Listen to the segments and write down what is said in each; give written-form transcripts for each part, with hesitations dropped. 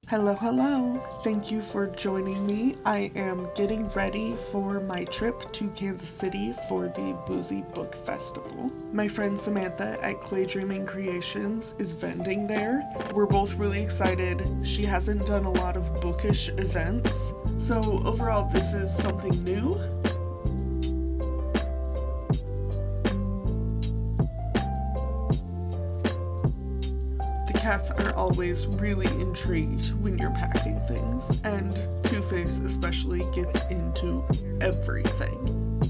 Hello, hello. Thank you for joining me. I am getting ready for my trip to Kansas City for the Boozy Book Festival. My friend Samantha at Claydreaming Creations is vending there. We're both really excited. She hasn't done a lot of bookish events, so overall this is something new. Cats are always really intrigued when you're packing things, and Two-Face especially gets into everything.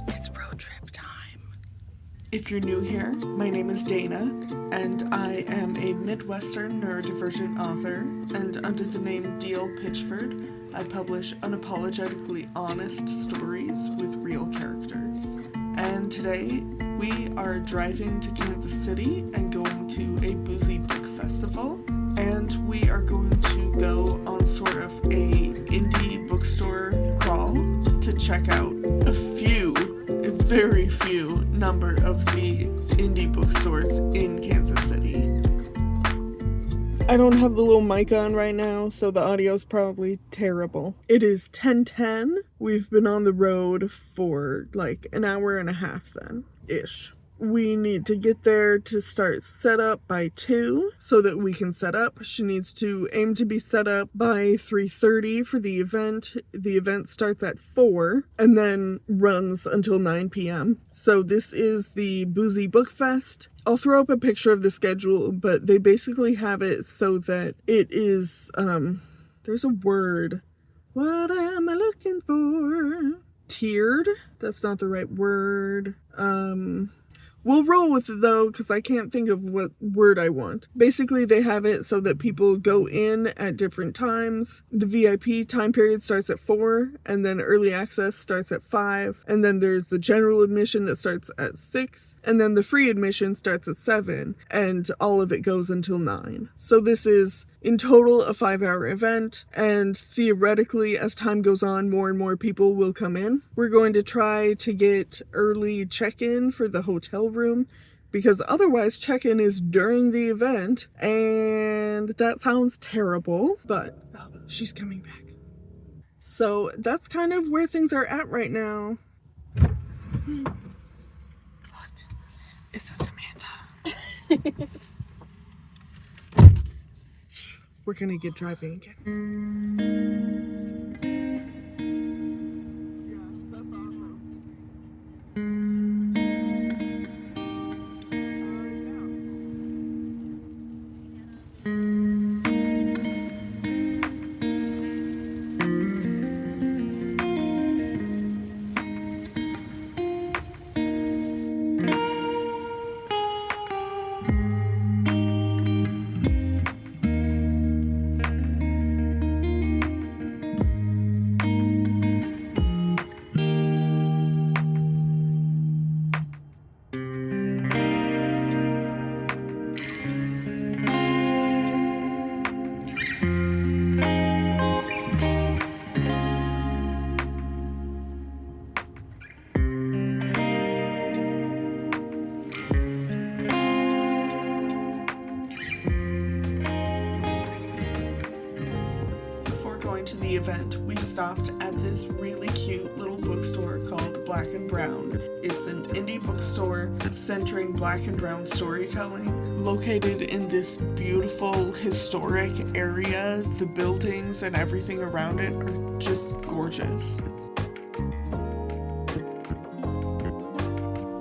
It's road trip time. If you're new here, my name is Dana, and I am a Midwestern neurodivergent author, and under the name D.L. Pitchford, I publish unapologetically honest stories with real characters. And today, we are driving to Kansas City and going to a Boozy Book Festival. And we are going to go on sort of a indie bookstore crawl to check out a very few number of the indie bookstores in Kansas City. I don't have the little mic on right now, so the audio's probably terrible. It is 10:10. We've been on the road for like an hour and a half then-ish. We need to get there to start setup by 2 so that we can set up. She needs to aim to be set up by 3:30 for the event. The event starts at 4 and then runs until 9 p.m. So this is the Boozy Book Fest. I'll throw up a picture of the schedule, but they basically have it so that it is, there's a word. What am I looking for? Tiered? That's not the right word. We'll roll with it though, because I can't think of what word I want. Basically, they have it so that people go in at different times. The VIP time period starts at 4, and then early access starts at 5, and then there's the general admission that starts at 6, and then the free admission starts at 7, and all of it goes until 9. So this is, in total, a 5-hour event, and theoretically, as time goes on, more and more people will come in. We're going to try to get early check-in for the hotel room, because otherwise check-in is during the event, and that sounds terrible, but she's coming back. So that's kind of where things are at right now. Look, it's a Samantha. We're gonna get driving again. To the event, we stopped at this really cute little bookstore called Black and Brown. It's an indie bookstore centering Black and Brown storytelling, located in this beautiful historic area. The buildings and everything around it are just gorgeous.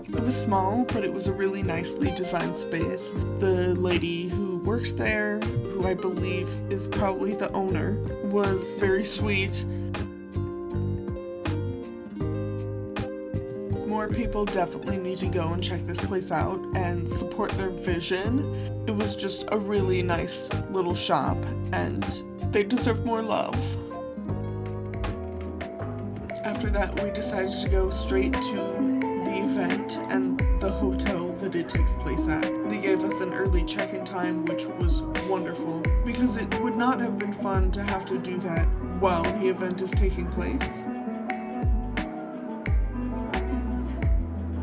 It was small, but it was a really nicely designed space. The lady who works there, who I believe is probably the owner, was very sweet. More people definitely need to go and check this place out and support their vision. It was just a really nice little shop, and they deserve more love. After that, we decided to go straight to the event and the hotel that it takes place at. They gave us an early check-in time, which was wonderful, because it would not have been fun to have to do that while the event is taking place.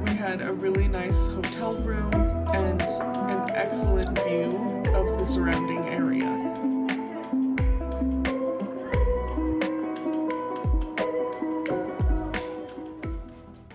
We had had a really nice hotel room and an excellent view of the surrounding area.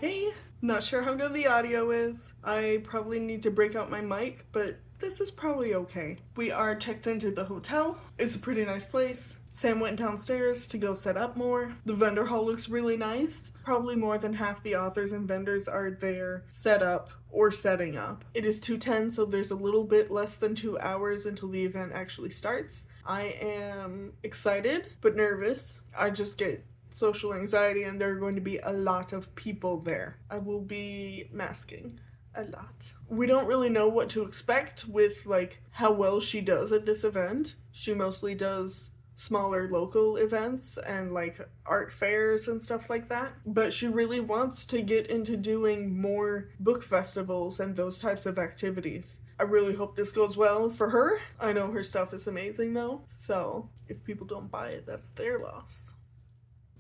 Hey, not sure how good the audio is. I probably need to break out my mic, but this is probably okay. We are checked into the hotel. It's a pretty nice place. Sam went downstairs to go set up more. The vendor hall looks really nice. Probably more than half the authors and vendors are there set up or setting up. It is 2:10, so there's a little bit less than 2 hours until the event actually starts. I am excited but nervous. I just get social anxiety and there are going to be a lot of people there. I will be masking a lot. We don't really know what to expect with like how well she does at this event. She mostly does smaller local events and like art fairs and stuff like that, but she really wants to get into doing more book festivals and those types of activities. I really hope this goes well for her. I know her stuff is amazing though, so if people don't buy it, that's their loss.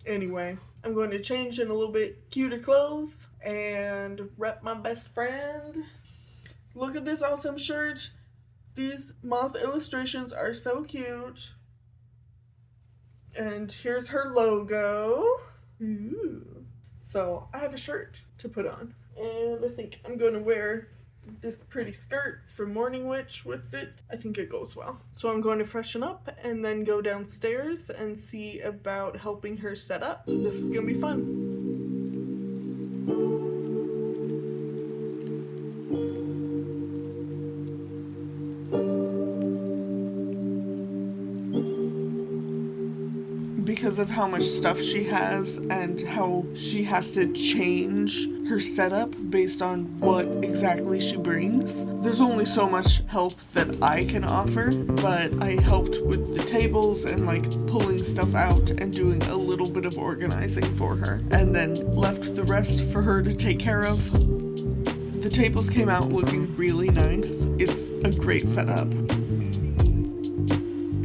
Anyway, I'm going to change in a little bit cuter clothes and rep my best friend. Look at this awesome shirt. These moth illustrations are so cute. And here's her logo. Ooh. So I have a shirt to put on. And I think I'm going to wear this pretty skirt from Morning Witch with it. I think it goes well. So I'm going to freshen up and then go downstairs and see about helping her set up. This is gonna be fun. Because of how much stuff she has and how she has to change her setup based on what exactly she brings. There's only so much help that I can offer, but I helped with the tables and like pulling stuff out and doing a little bit of organizing for her, and then left the rest for her to take care of. The tables came out looking really nice. It's a great setup.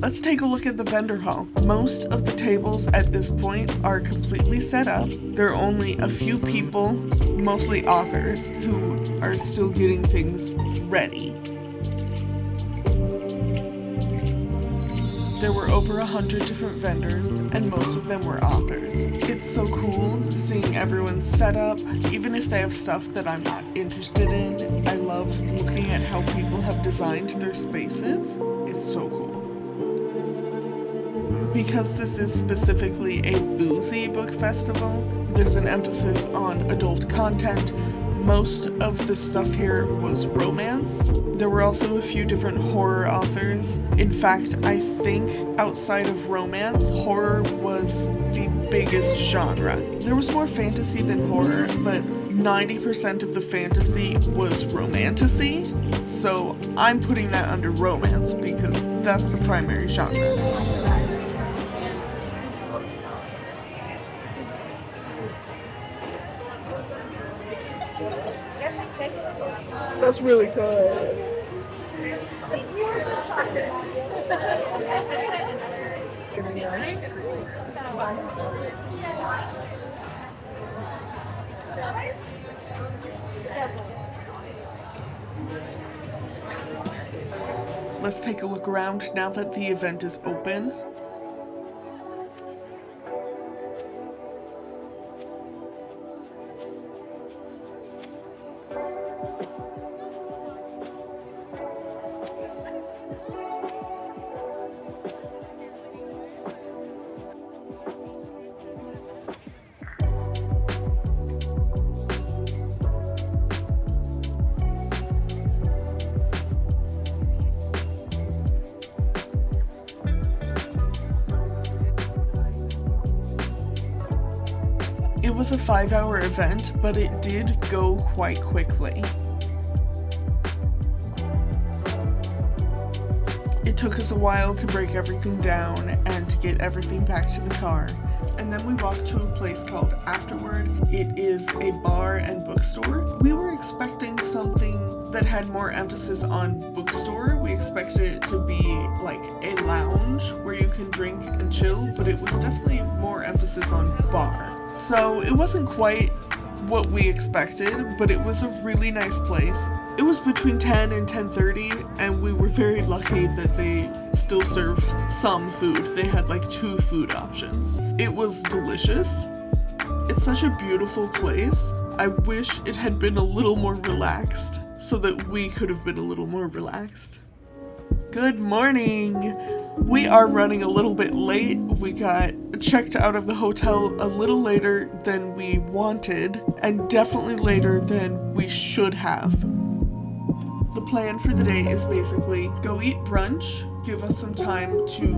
Let's take a look at the vendor hall. Most of the tables at this point are completely set up. There are only a few people, mostly authors, who are still getting things ready. There were over 100 different vendors, and most of them were authors. It's so cool seeing everyone set up, even if they have stuff that I'm not interested in. I love looking at how people have designed their spaces. It's so cool. Because this is specifically a boozy book festival, there's an emphasis on adult content. Most of the stuff here was romance. There were also a few different horror authors. In fact, I think outside of romance, horror was the biggest genre. There was more fantasy than horror, but 90% of the fantasy was romantasy. So I'm putting that under romance because that's the primary genre. That's really cool. Let's take a look around now that the event is open. It was a 5-hour event, but it did go quite quickly. It took us a while to break everything down and to get everything back to the car. And then we walked to a place called Afterword. It is a bar and bookstore. We were expecting something that had more emphasis on bookstore. We expected it to be like a lounge where you can drink and chill, but it was definitely more emphasis on bar. So it wasn't quite what we expected, but it was a really nice place. It was between 10 and 10:30, and we were very lucky that they still served some food. They had like 2 food options. It was delicious. It's such a beautiful place. I wish it had been a little more relaxed so that we could have been a little more relaxed. Good morning! We are running a little bit late. We got checked out of the hotel a little later than we wanted, and definitely later than we should have. The plan for the day is basically go eat brunch, give us some time to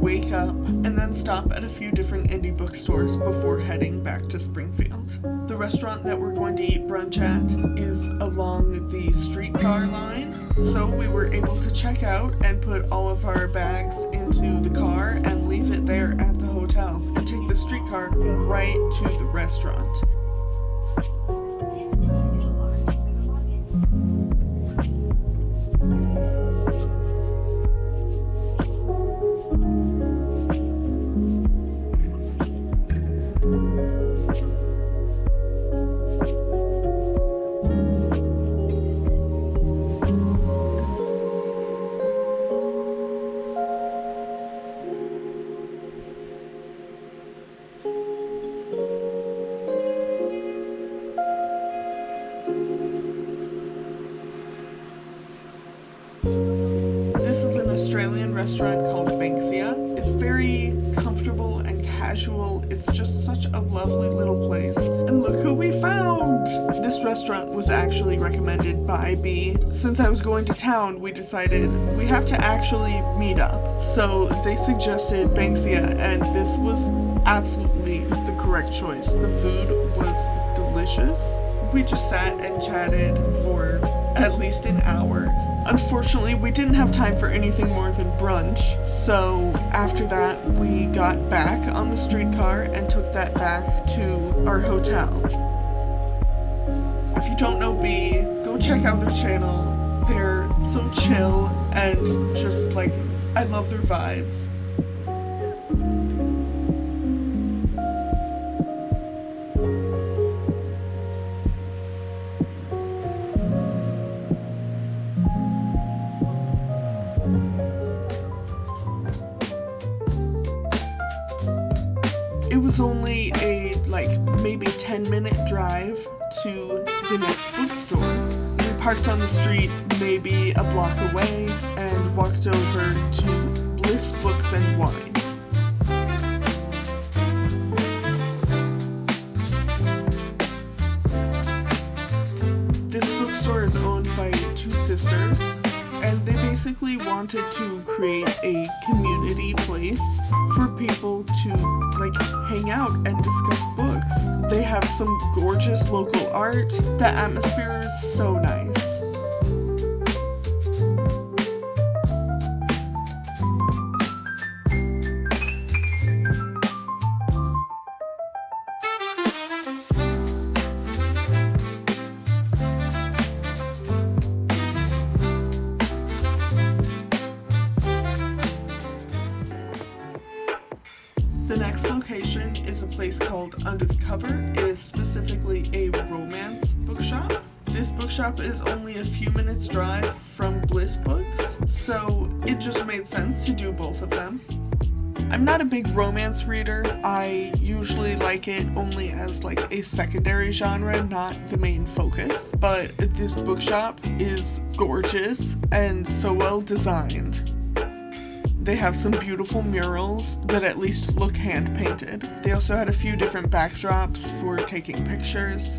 wake up, and then stop at a few different indie bookstores before heading back to Springfield. The restaurant that we're going to eat brunch at is along the streetcar line, so we were able to check out and put all of our bags into the car and leave it there at the hotel and take the streetcar right to the restaurant. This is an Australian restaurant called Banksia. It's very comfortable and casual. It's just such a lovely little place. And look who we found! This restaurant was actually recommended by B. Since I was going to town, we decided we have to actually meet up. So they suggested Banksia, and this was absolutely the correct choice. The food was delicious. We just sat and chatted for at least an hour. Unfortunately, we didn't have time for anything more than brunch, so after that, we got back on the streetcar and took that back to our hotel. If you don't know B, go check out their channel. They're so chill and just I love their vibes. It was only a maybe 10-minute drive to the next bookstore. We parked on the street maybe a block away and walked over to Bliss Books and Wine. This bookstore is owned by 2 sisters, and they basically wanted to create a community place for people to hang out and discuss books. They have some gorgeous local art. The atmosphere is so nice. The next location is a place called Under the Cover. It is specifically a romance bookshop. This bookshop is only a few minutes drive from Bliss Books, so it just made sense to do both of them. I'm not a big romance reader. I usually like it only as a secondary genre, not the main focus. But this bookshop is gorgeous and so well designed. They have some beautiful murals that at least look hand-painted. They also had a few different backdrops for taking pictures.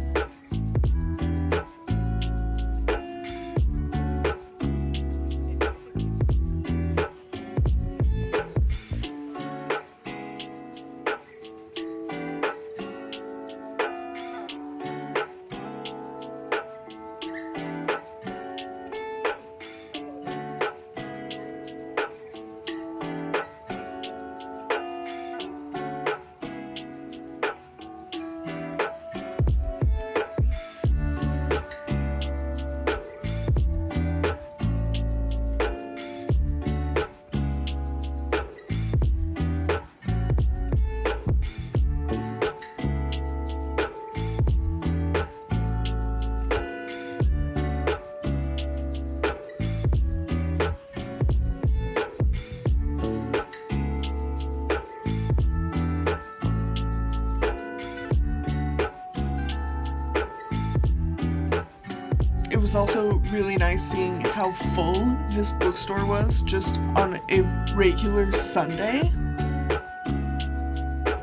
It was also really nice seeing how full this bookstore was just on a regular Sunday.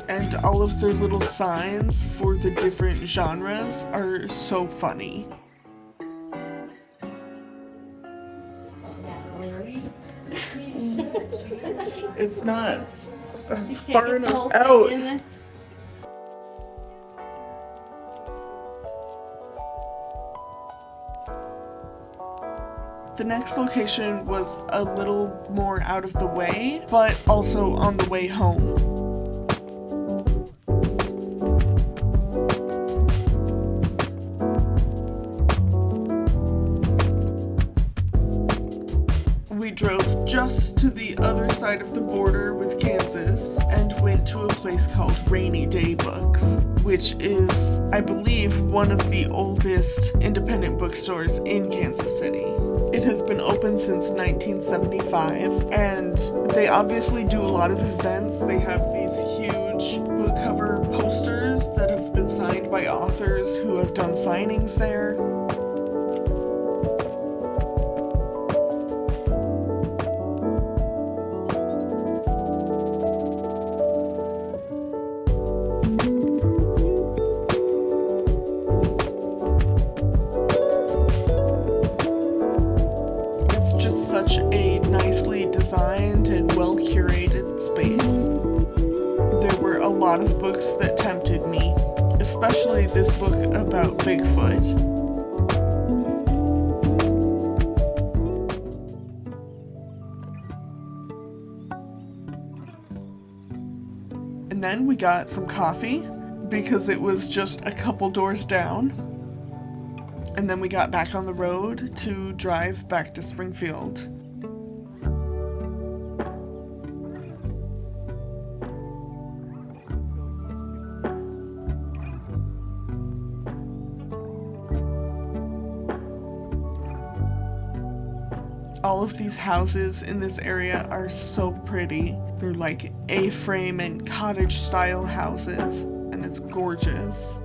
And all of their little signs for the different genres are so funny. It's not far enough out. The next location was a little more out of the way, but also on the way home. We drove just to the other side of the border with Kansas and went to a place called Rainy Day Books, which is, I believe, one of the oldest independent bookstores in Kansas City. It has been open since 1975, and they obviously do a lot of events. They have these huge book cover posters that have been signed by authors who have done signings there. Such a nicely designed and well-curated space. There were a lot of books that tempted me, especially this book about Bigfoot. And then we got some coffee because it was just a couple doors down. And then we got back on the road to drive back to Springfield. All of these houses in this area are so pretty. They're like A-frame and cottage style houses, and it's gorgeous.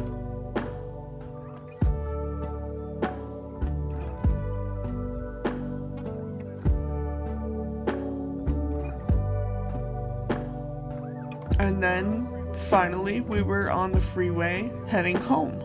And then, finally, we were on the freeway heading home.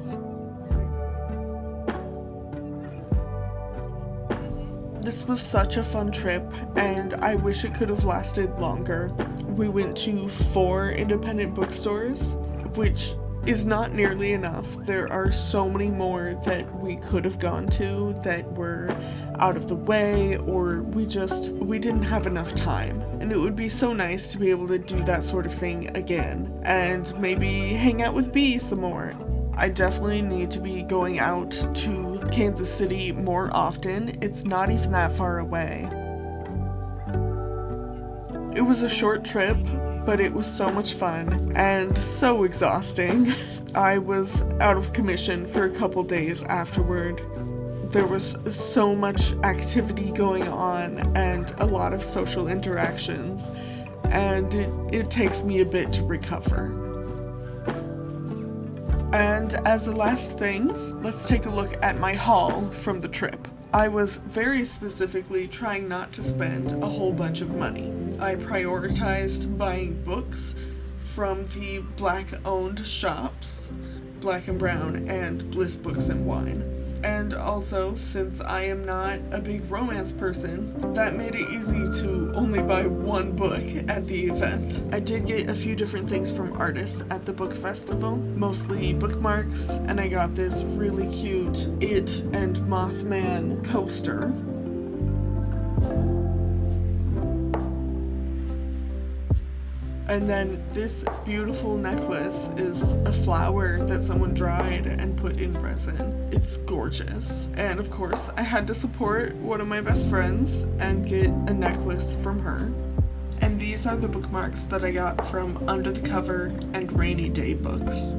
This was such a fun trip, and I wish it could have lasted longer. We went to 4 independent bookstores, which is not nearly enough. There are so many more that we could have gone to that were out of the way, or we didn't have enough time. And it would be so nice to be able to do that sort of thing again, and maybe hang out with B some more. I definitely need to be going out to Kansas City more often. It's not even that far away. It was a short trip, but it was so much fun and so exhausting. I was out of commission for a couple days afterward. There was so much activity going on and a lot of social interactions, and it takes me a bit to recover. And as a last thing, let's take a look at my haul from the trip. I was very specifically trying not to spend a whole bunch of money. I prioritized buying books from the Black-owned shops, Black and Brown and Bliss Books and Wine. And also, since I am not a big romance person, that made it easy to only buy one book at the event. I did get a few different things from artists at the book festival, mostly bookmarks, and I got this really cute It and Mothman coaster. And then this beautiful necklace is a flower that someone dried and put in resin. It's gorgeous. And of course, I had to support one of my best friends and get a necklace from her. And these are the bookmarks that I got from Under the Cover and Rainy Day Books.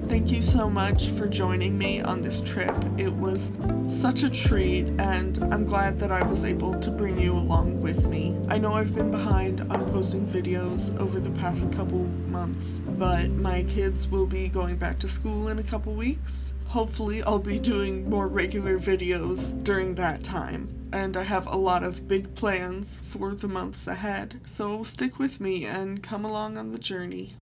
Thank you so much for joining me on this trip. It was such a treat, and I'm glad that I was able to bring you along with me. I know I've been behind on posting videos over the past couple months, but my kids will be going back to school in a couple weeks. Hopefully I'll be doing more regular videos during that time. And I have a lot of big plans for the months ahead, so stick with me and come along on the journey.